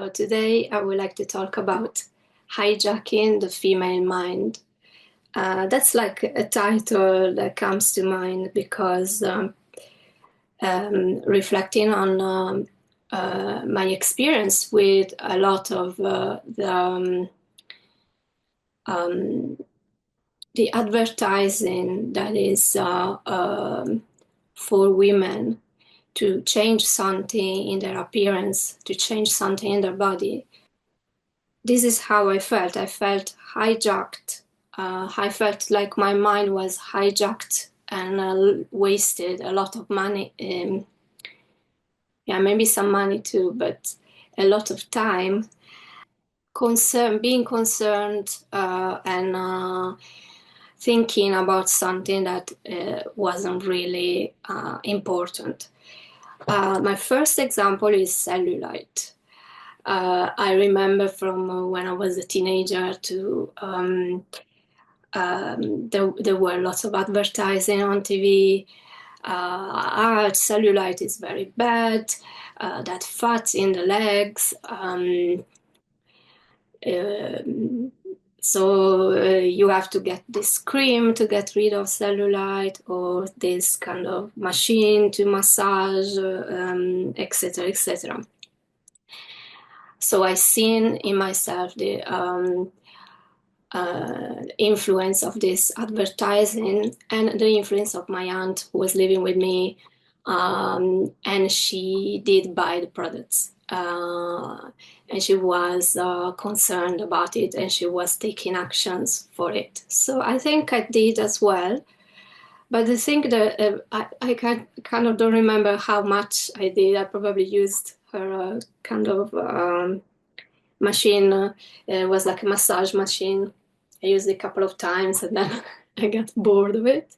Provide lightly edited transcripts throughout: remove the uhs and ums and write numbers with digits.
So today I would like to talk about hijacking the female mind. That's like a title that comes to mind because reflecting on my experience with a lot of um, the advertising that is for women to change something in their appearance, to change something in their body. This is how I felt. I felt hijacked. I felt like my mind was hijacked and wasted a lot of money. Yeah, maybe some money too, but a lot of time. Being concerned and thinking about something that wasn't really important. My first example is cellulite. I remember from when I was a teenager there were lots of advertising on TV. Cellulite is very bad. That fat in the legs. Um, you have to get this cream to get rid of cellulite, or this kind of machine to massage, etc., etc. So I seen in myself the influence of this advertising and the influence of my aunt who was living with me, and she did buy the products. And she was concerned about it, and she was taking actions for it. So I think I did as well. But the thing that I kind of don't remember how much I did. I probably used her kind of machine. It was like a massage machine. I used it a couple of times and then I got bored of it.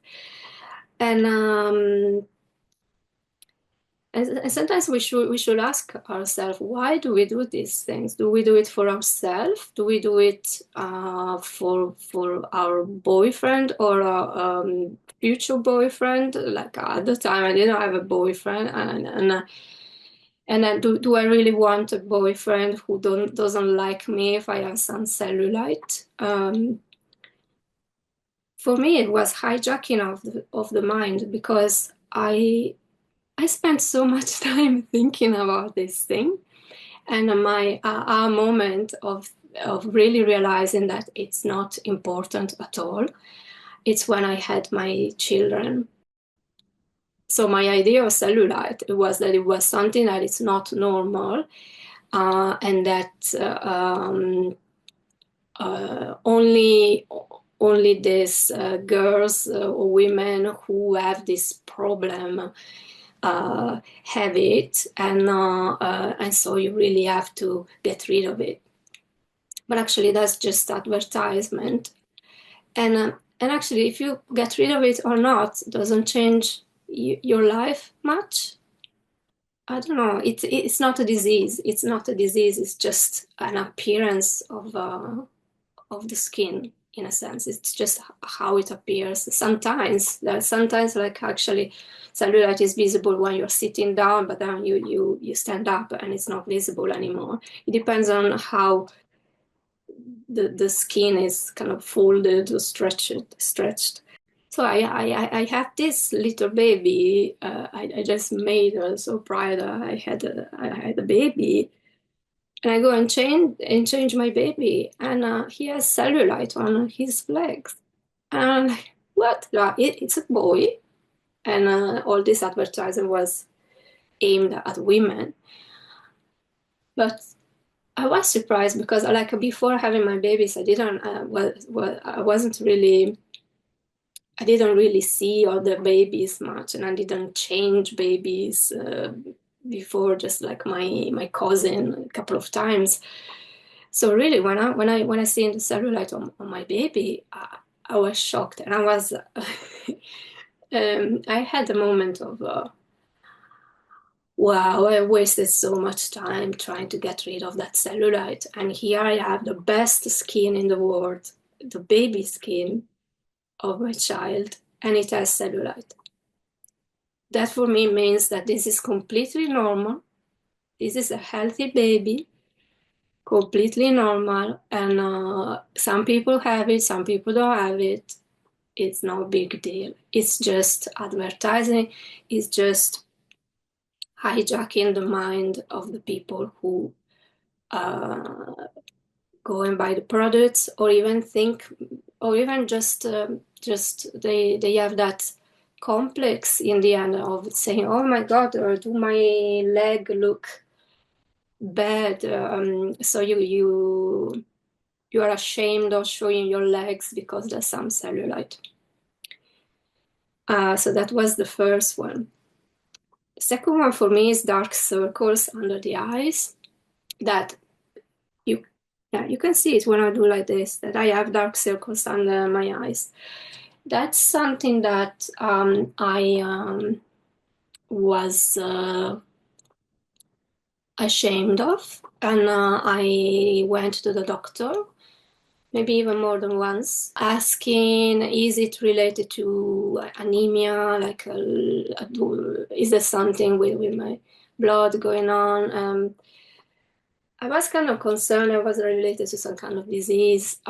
And and sometimes we should ask ourselves, why do we do these things? Do we do it for ourselves? Do we do it for our boyfriend or our future boyfriend? Like at the time, I didn't have a boyfriend, and then do I really want a boyfriend who doesn't like me if I have some cellulite? For me, it was hijacking of the mind because I spent so much time thinking about this thing, and my aha moment of really realizing that it's not important at all. It's when I had my children. So my idea of cellulite was that it was something that is not normal, and that only these girls or women who have this problem have it, and so you really have to get rid of it. But actually, that's just advertisement, and actually, if you get rid of it or not, it doesn't change your life much. I don't know. It's not a disease. It's not a disease. It's just an appearance of the skin in a sense. It's just how it appears. Sometimes like actually cellulite is visible when you're sitting down, but then you stand up and it's not visible anymore. It depends on how the skin is kind of folded or stretched. So I have this little baby. I just made her so proud. I had a baby, and I go and change my baby, and he has cellulite on his legs. And I'm like, what? It's a boy, and all this advertising was aimed at women. But I was surprised because, like, before having my babies, I didn't really see other babies much, and I didn't change babies before, just like my cousin a couple of times. So really, when I seen the cellulite on my baby, I was shocked, and I was I had a moment of wow, I wasted so much time trying to get rid of that cellulite, and here I have the best skin in the world, the baby skin of my child, and it has cellulite. That for me means that this is completely normal. This is a healthy baby. completely normal. And some people have it, some people don't have it. It's no big deal. It's just advertising. It's just hijacking the mind of the people who uh, go and buy the products, or even think, or even just they have that complex in the end of saying, "Oh my God, or do my leg look bad?" So you are ashamed of showing your legs because there's some cellulite. So that was the first one. The second one for me is dark circles under the eyes that you yeah, you can see it when I do like this, that I have dark circles under my eyes. That's something that I was ashamed of, and I went to the doctor, maybe even more than once, asking, is it related to anemia? Like, is there something with my blood going on? I was kind of concerned it was related to some kind of disease.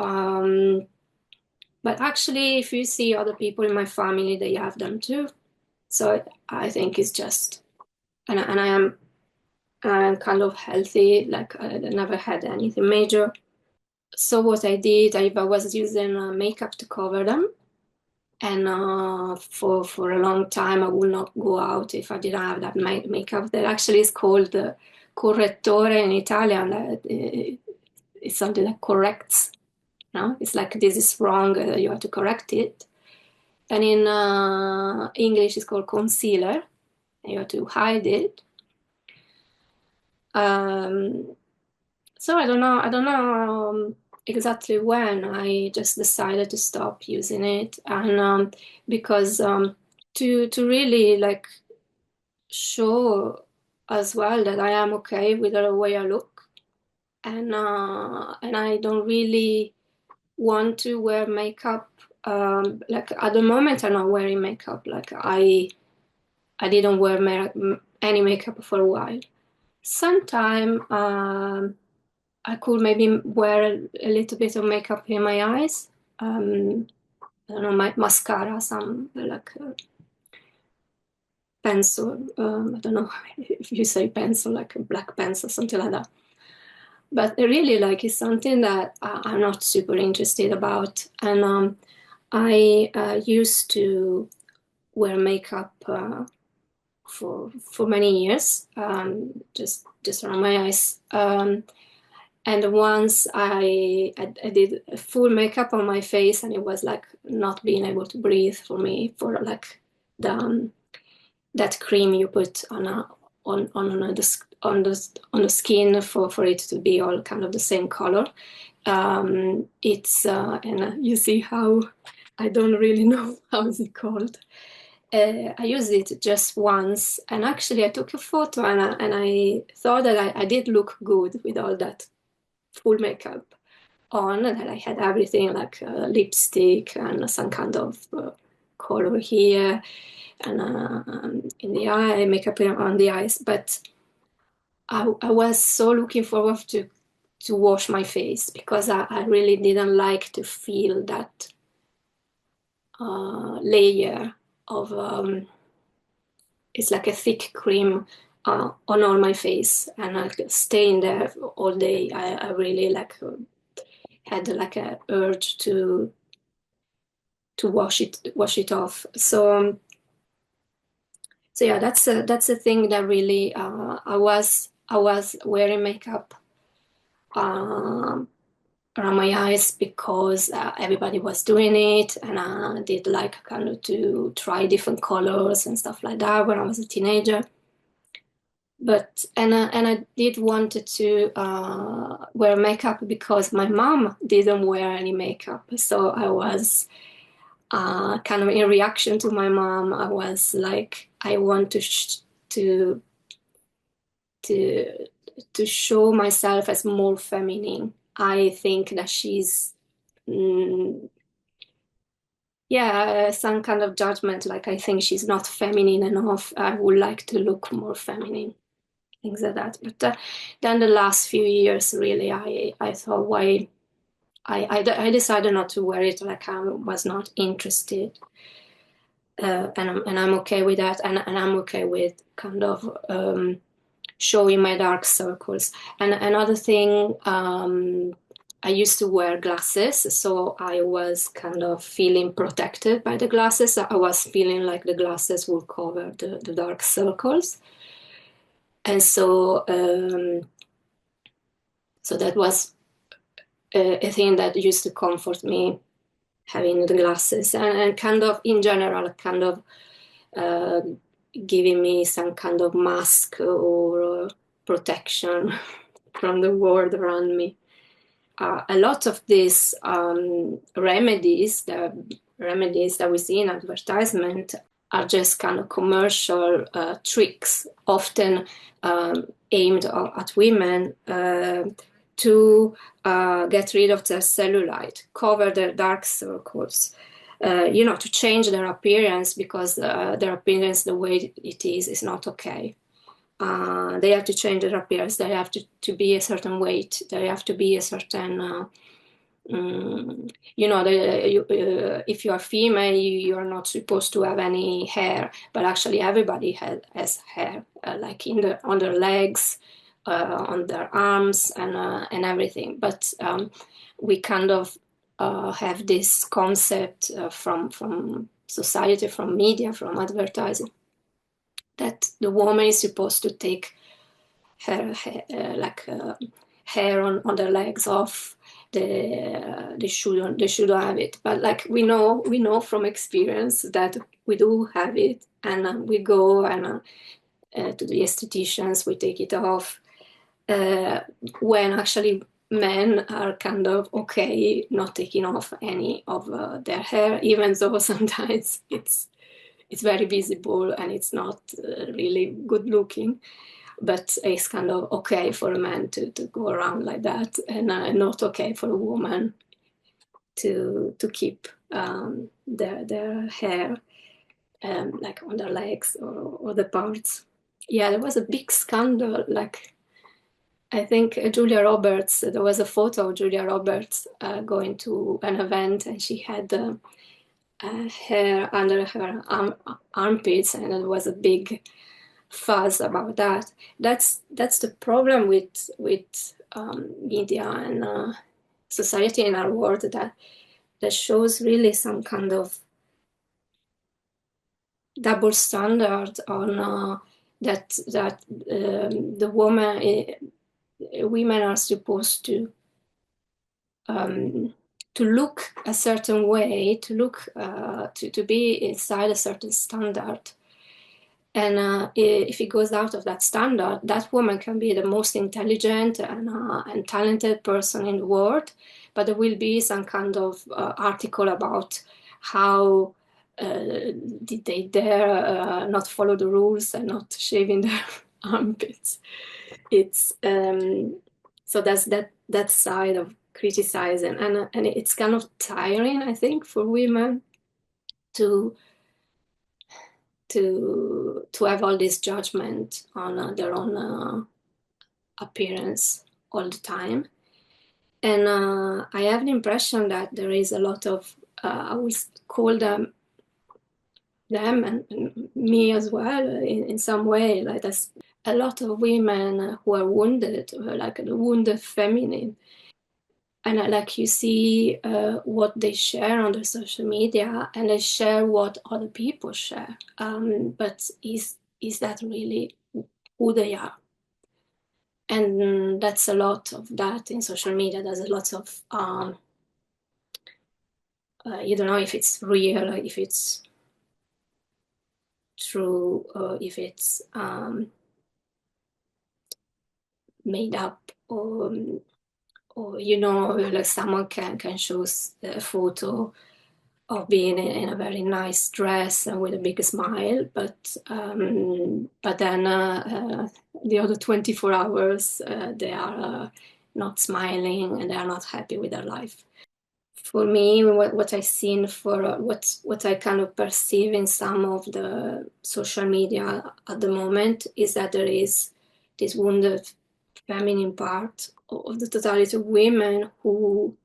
But actually, if you see other people in my family, they have them too. So I think it's just, and I'm kind of healthy, like I never had anything major. So what I did, I was using makeup to cover them. And for a long time, I would not go out if I didn't have that makeup. That actually is called correttore in Italian. It's something that corrects. No, it's like this is wrong. You have to correct it. And in English, it's called concealer. You have to hide it. Um, so I don't know exactly when I just decided to stop using it, and because to really like show as well that I am okay with the way I look, and I don't really want to wear makeup. Like at the moment, I'm not wearing makeup. Like I didn't wear any makeup for a while. Sometime I could maybe wear a little bit of makeup in my eyes. I don't know, my mascara, some like pencil. I don't know if you say pencil, like a black pencil, something like that. But really, like, it's something that I'm not super interested about. And I used to wear makeup for many years, just around my eyes. And once I did full makeup on my face, and it was like not being able to breathe for me, for like the that cream you put on the skin for it to be all kind of the same color. It's and you see how I don't really know how is it called. I used it just once, and actually I took a photo, and I thought that I did look good with all that full makeup on, and that I had everything like lipstick and some kind of color here, and in the eye, makeup on the eyes. But I was so looking forward to wash my face because I really didn't like to feel that layer of it's like a thick cream on all my face, and I staying there all day. I really like had like a urge to wash it off. So yeah, that's a thing that really I was wearing makeup um, around my eyes because everybody was doing it, and I did like kind of to try different colors and stuff like that when I was a teenager. But and I did wanted to wear makeup because my mom didn't wear any makeup, so I was kind of in reaction to my mom. I was like, I want to to to show myself as more feminine. I think that she's mm, yeah, some kind of judgment. Like I think she's not feminine enough. I would like to look more feminine. things like that. But then the last few years, really, I thought, why I decided not to wear it. Like I was not interested, and I'm okay with that, and I'm okay with kind of showing my dark circles. And another thing, I used to wear glasses, so I was kind of feeling protected by the glasses. I was feeling like the glasses would cover the dark circles, and so that was a thing that used to comfort me, having the glasses, and kind of in general, kind of uh, giving me some kind of mask or protection from the world around me. A lot of these remedies that we see in advertisement are just kind of commercial tricks, often aimed at women to get rid of their cellulite, cover their dark circles, to change their appearance, because their appearance, the way it is not okay. They have to change their appearance. They have to be a certain weight. They have to be a certain, if you are female, you are not supposed to have any hair, but actually everybody has hair, like on their legs, on their arms, and everything. But we kind of have this concept from society, from media, from advertising, that the woman is supposed to take her hair on their legs off. They shouldn't have it. But like we know from experience that we do have it, and we go and to the estheticians, we take it off, uh, when actually men are kind of okay not taking off any of their hair, even though sometimes it's very visible and it's not really good looking. But it's kind of okay for a man to go around like that, and not okay for a woman to keep their hair like on their legs or other parts. Yeah, there was a big scandal. Like I think Julia Roberts. There was a photo of Julia Roberts going to an event, and she had hair under her armpits, and it was a big fuss about that. That's the problem with media and society in our world, that shows really some kind of double standard on that the women are supposed um, to look a certain way, to look to be inside a certain standard. And if it goes out of that standard, that woman can be the most intelligent and talented person in the world, but there will be some kind of article about how did they dare not follow the rules and not shaving their armpits. It's so that's that side of criticizing, and it's kind of tiring, I think, for women to to have all this judgment on their own appearance all the time. And I have the impression that there is a lot of I will call them and me as well in some way, like there's a lot of women who are wounded, like the wounded feminine. And like you see what they share on their social media, and they share what other people share. But is that really who they are? And that's a lot of that in social media. There's a lot of you don't know if it's real, if it's true, if it's made up, or like someone can show a photo of being in a very nice dress and with a big smile, but then the other 24 hours they are not smiling, and they are not happy with their life. For me, what I've seen, for what I kind of perceive in some of the social media at the moment, is that there is this wounded feminine part of the totality of women who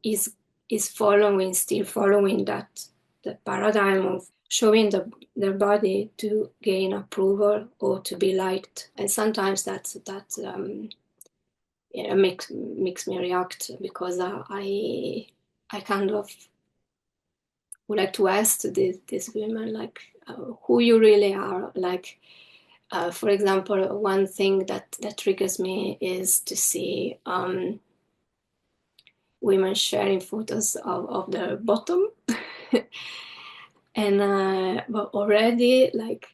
is still following that the paradigm of showing their body to gain approval or to be liked, and sometimes that makes me react, because I kind of would like to ask these women, like, who you really are. Like, for example, one thing that triggers me is to see women sharing photos of their bottom. And but already, like,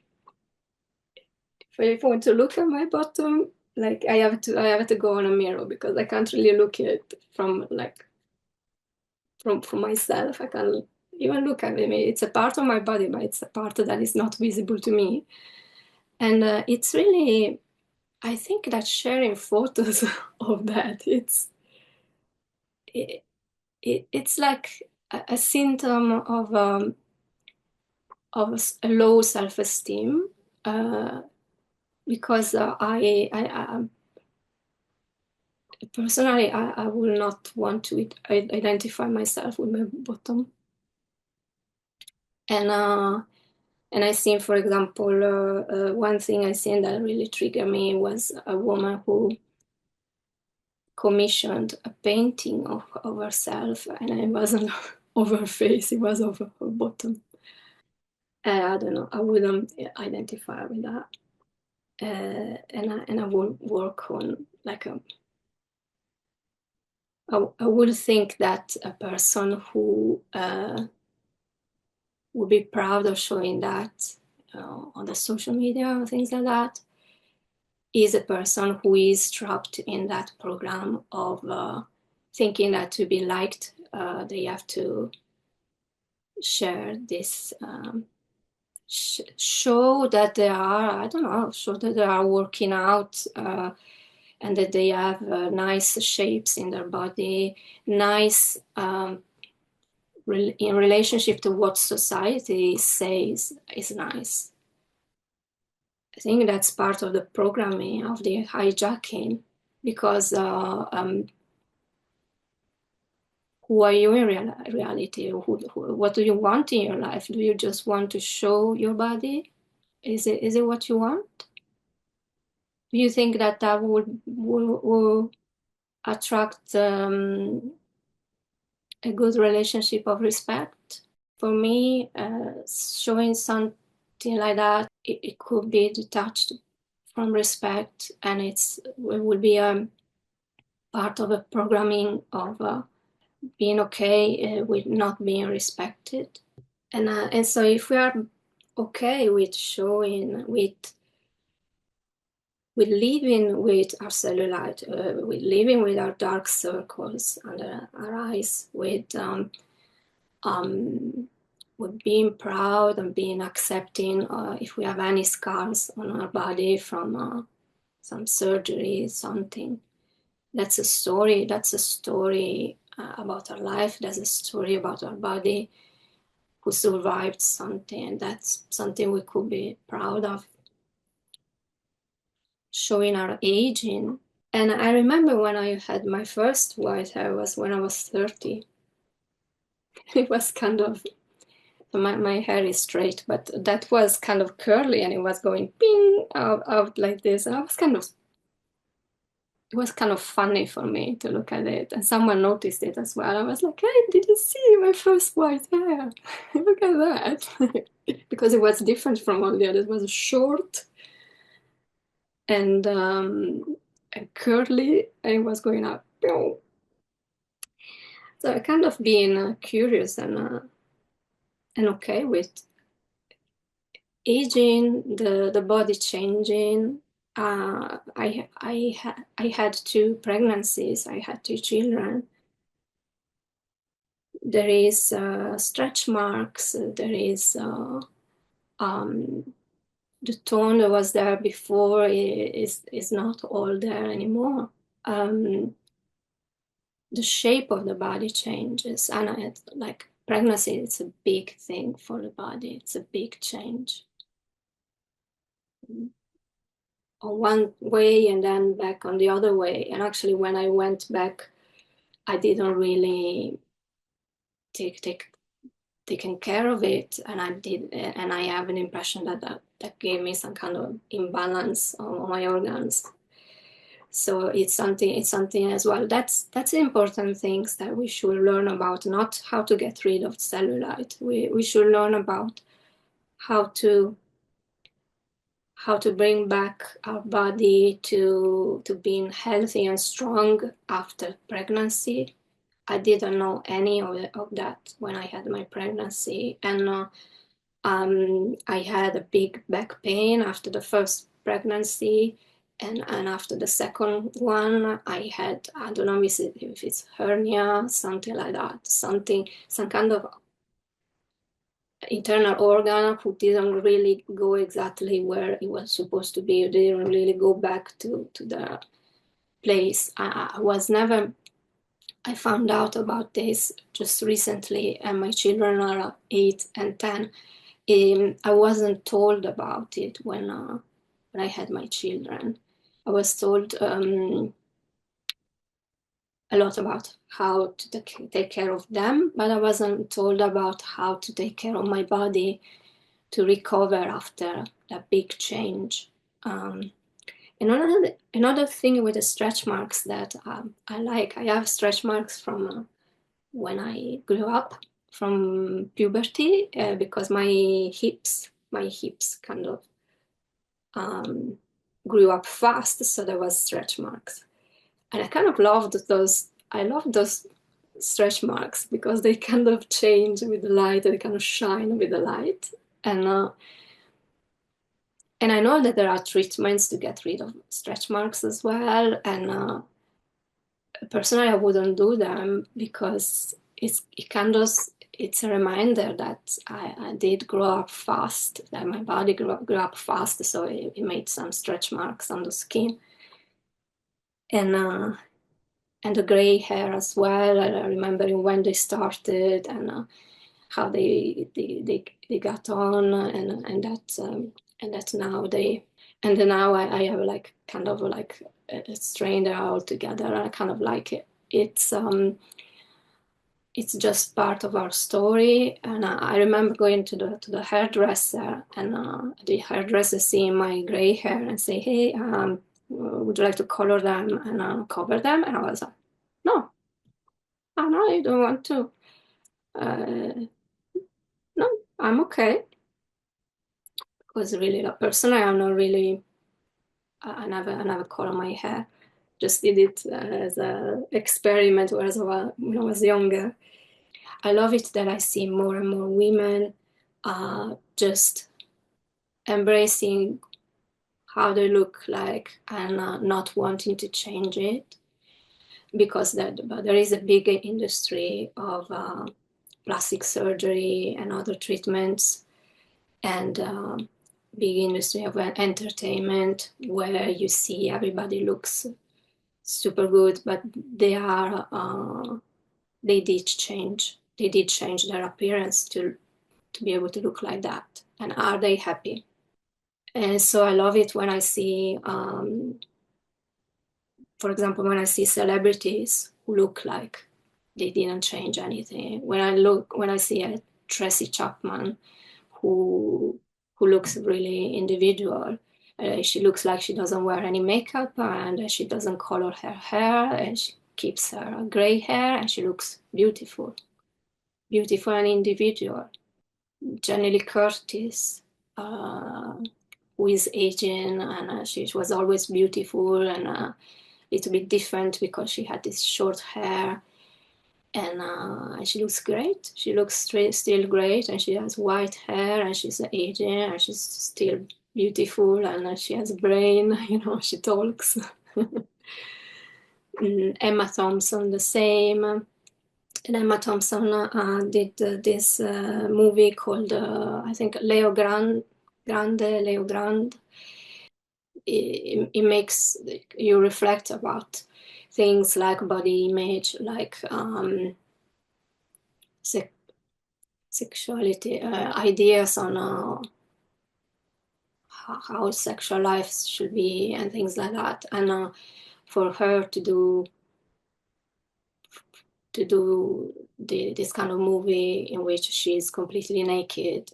if I want to look at my bottom, like, I have to go on a mirror, because I can't really look at it from myself. I can't even look at it. It's a part of my body, but it's a part that is not visible to me. And it's really, I think that sharing photos of that, it's like a symptom of a low self-esteem, because I personally, I will not want to identify myself with my bottom. And I seen, for example, one thing I seen that really triggered me was a woman who commissioned a painting of herself, and it wasn't of her face, it was of her bottom. I don't know, I wouldn't identify with that. And I will work on, like, I would think that a person who would be proud of showing that on the social media or things like that is a person who is trapped in that program of thinking that to be liked, they have to share this, show that they are, I don't know, show that they are working out, and that they have nice shapes in their body, nice in relationship to what society says is nice. I think that's part of the programming of the hijacking, because who are you in reality? What do you want in your life? Do you just want to show your body? Is it what you want? Do you think that will attract a good relationship of respect? For me, showing something like that, it could be detached from respect, and it will be a part of a programming of being okay with not being respected. And so if we are okay with showing, with living with our cellulite, with living with our dark circles under our eyes, with being proud and being accepting, if we have any scars on our body from some surgery, something. That's a story. That's a story about our life. That's a story about our body who survived something. And that's something we could be proud of. Showing our aging. And I remember when I had my first white hair was when I was 30. It was kind of, my hair is straight, but that was kind of curly, and it was going ping out like this. And it was kind of funny for me to look at it. And someone noticed it as well. I was like, hey, did you see my first white hair? Look at that. Because it was different from all the others. It was short and curly, and it was going up. So I kind of being curious and okay with aging, the body changing. I had two pregnancies. I had two children. There is stretch marks. There is the tone that was there before is not all there anymore. The shape of the body changes, and like pregnancy, it's a big thing for the body. It's a big change. on one way and then back on the other way. And actually, when I went back, I didn't really take taken care of it, and I did, and I have an impression that that gave me some kind of imbalance on my organs. So it's something as well. That's important things that we should learn about, not how to get rid of cellulite. We should learn about how to bring back our body to being healthy and strong after pregnancy. I didn't know any of that when I had my pregnancy, and I had a big back pain after the first pregnancy, and after the second one, I had, I don't know if it's hernia, something like that, some kind of internal organ who didn't really go exactly where it was supposed to be. It didn't really go back to the place. I was never, I found out about this just recently, and my children are 8 and 10. I wasn't told about it when I had my children. I was told a lot about how to take care of them, but I wasn't told about how to take care of my body to recover after that big change. Um, another thing with the stretch marks that I like, I have stretch marks from when I grew up, from puberty, because my hips kind of um, grew up fast, so there was stretch marks, and I kind of loved those. I loved those stretch marks because they kind of change with the light, they kind of shine with the light, and uh, and I know that there are treatments to get rid of stretch marks as well, and personally, I wouldn't do them because it's a reminder that I did grow up fast, that my body grew up fast, so it made some stretch marks on the skin, and uh, and the gray hair as well. I remember when they started, and how they got on, and that now they and then now I have like kind of like strained it all together. I kind of like it. It's just part of our story. And I remember going to the hairdresser, and the hairdresser seeing my gray hair and say, "Hey, would you like to color them and cover them?" And I was like, "No, no, I don't want to. Uh, no, I'm okay." Because really, like, personally, I'm not really. I never color my hair. Just did it as a experiment when I was younger. I love it that I see more and more women just embracing how they look like, and not wanting to change it, because but there is a big industry of plastic surgery and other treatments, and big industry of entertainment where you see everybody looks super good, but they did change. They did change their appearance to be able to look like that. And are they happy? And so I love it when I see, for example, when I see celebrities who look like they didn't change anything. When I see a Tracy Chapman who looks really individual. She looks like she doesn't wear any makeup, and she doesn't color her hair, and she keeps her gray hair, and she looks beautiful, beautiful and individual. Jenny Lee Curtis, uh, who is aging, and she was always beautiful and a little bit different because she had this short hair, and she looks great. She looks still great, and she has white hair, and she's aging, and she's still beautiful, and she has a brain. She talks. Emma Thompson, the same. And Emma Thompson did this movie called, I think, Leo Grande. It makes you reflect about things like body image, like sexuality, ideas on how sexual life should be and things like that. And for her to do this kind of movie in which she's completely naked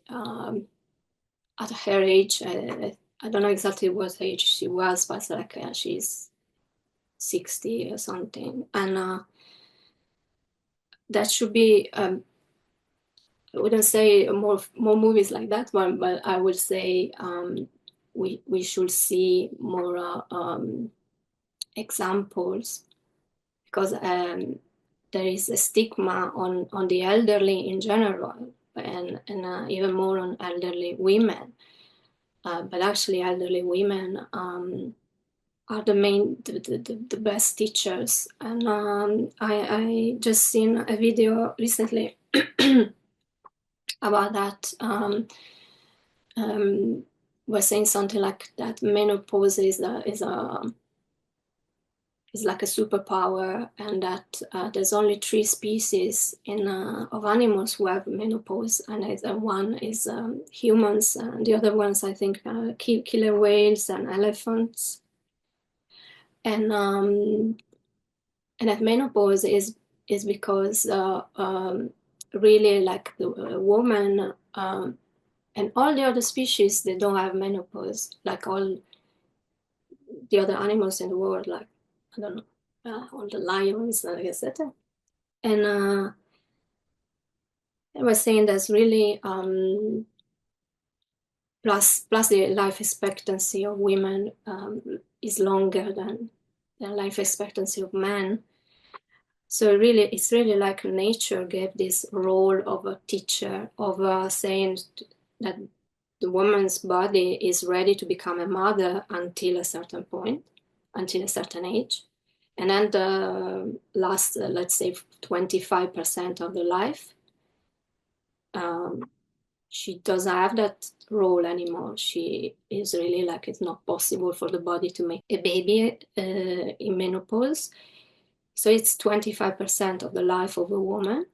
at her age. I don't know exactly what age she was, but like she's 60 or something, and that should be. I wouldn't say more movies like that one, but I would say we should see more examples, because there is a stigma on the elderly in general, and even more on elderly women. But actually, elderly women are the best teachers. And I just seen a video recently about that. Was saying something like that menopause is like a superpower, and that there's only 3 species of animals who have menopause, and one is humans, and the other ones, I think, killer whales and elephants. And that menopause is because really, like the woman and all the other species, they don't have menopause, like all the other animals in the world, like, I don't know, all the lions, etc. And I was saying that's really plus the life expectancy of women is longer than the life expectancy of men. So really, it's really like nature gave this role of a teacher, of saying that the woman's body is ready to become a mother until a certain point, until a certain age. And then the last, let's say, 25% of the life, she doesn't have that role anymore. She is really like, it's not possible for the body to make a baby in menopause. So it's 25% of the life of a woman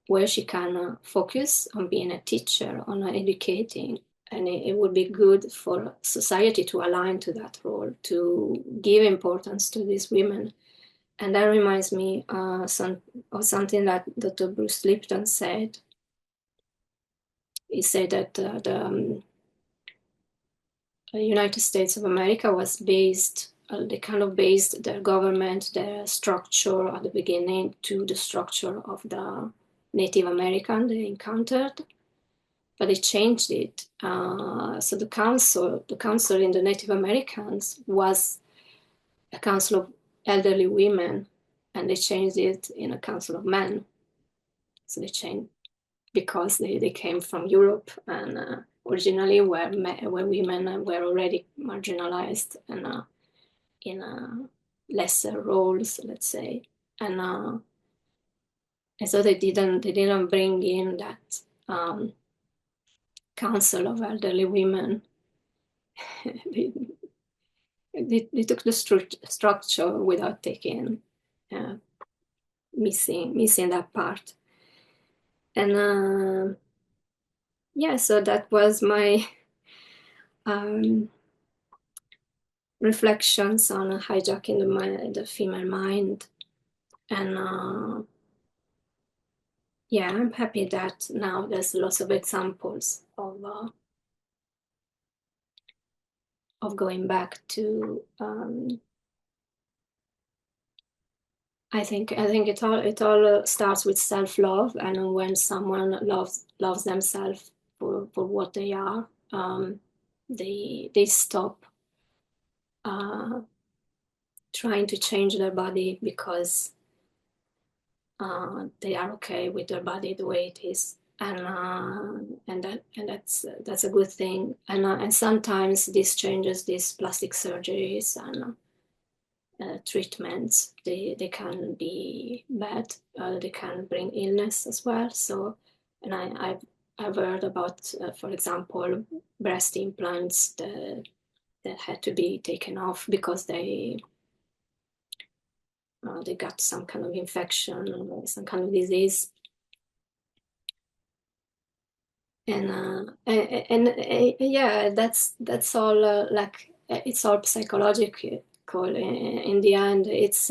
where she can focus on being a teacher, on educating. And it would be good for society to align to that role, to give importance to these women. And that reminds me of something that Dr. Bruce Lipton said. He said that the United States of America was based, they kind of based their government, their structure at the beginning to the structure of the Native American they encountered, but they changed it. So the council in the Native Americans was a council of elderly women, and they changed it in a council of men. So they changed because they came from Europe, and originally where women were already marginalized and in lesser roles, let's say, and so they didn't bring in that council of elderly women. they took the structure without taking missing that part. And yeah, so that was my reflections on hijacking the female mind. And yeah, I'm happy that now there's lots of examples of going back to I think it all starts with self-love, and when someone loves themselves for what they are, they stop trying to change their body because they are okay with their body the way it is, and that's a good thing. And sometimes these changes, these plastic surgeries and treatments, they can be bad. They can bring illness as well. So, and I've heard about, for example, breast implants that had to be taken off because they got some kind of infection or some kind of disease. Yeah, that's all like it's all psychological. In the end, it's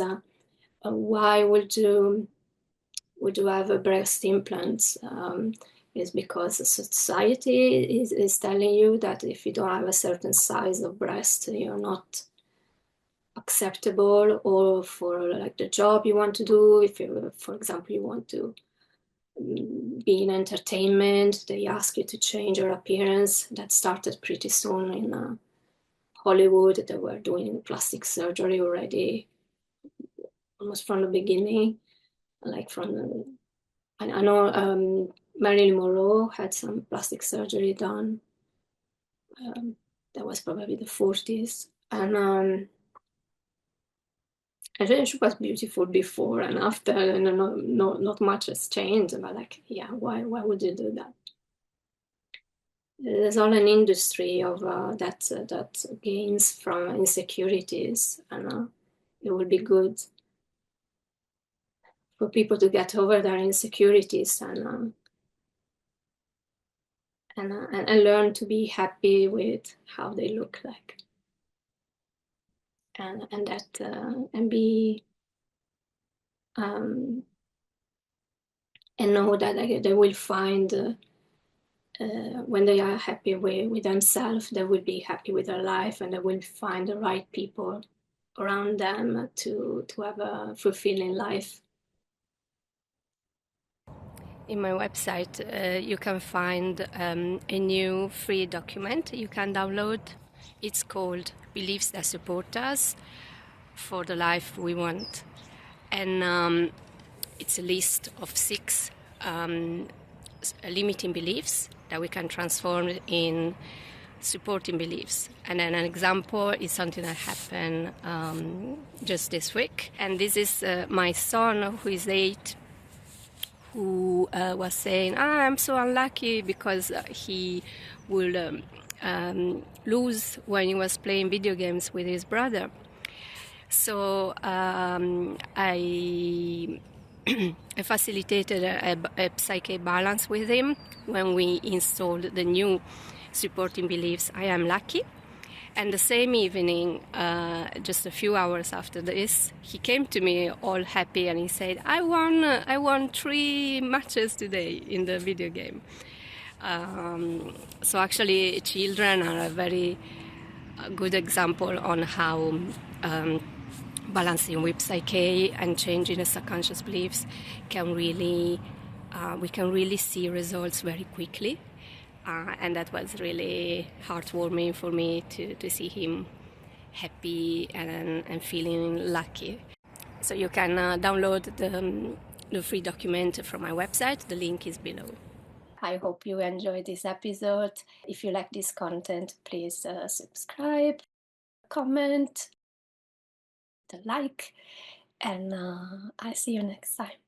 why would you have a breast implant? Is because the society is telling you that if you don't have a certain size of breast, you're not acceptable, or for like the job you want to do. If you, for example, you want to be in entertainment, they ask you to change your appearance. That started pretty soon in Hollywood. They were doing plastic surgery already, almost from the beginning. Like from, I know Marilyn Monroe had some plastic surgery done. Um, that was probably the 40s, and she was beautiful before and after, and not much has changed. But like, yeah, why would you do that? There's all an industry of that gains from insecurities, and it would be good for people to get over their insecurities and learn to be happy with how they look like, and that and be um, and know that they will find when they are happy with themselves, they will be happy with their life, and they will find the right people around them to have a fulfilling life. In my website, you can find a new free document you can download. It's called Beliefs That Support Us for the Life We Want. And it's a list of 6 limiting beliefs that we can transform in supporting beliefs. And then an example is something that happened just this week. And this is my son, who is 8, who was saying, I'm so unlucky because he will lose when he was playing video games with his brother. So I facilitated a PSYCH-K balance with him when we installed the new supporting beliefs, I am lucky. And the same evening, just a few hours after this, he came to me all happy and he said, I won 3 matches today in the video game. So actually, children are a very good example on how balancing with PSYCH-K and changing the subconscious beliefs can really, we can really see results very quickly. And that was really heartwarming for me to see him happy and feeling lucky. So you can download the free document from my website. The link is below. I hope you enjoyed this episode. If you like this content, please subscribe, comment, like, and I see you next time.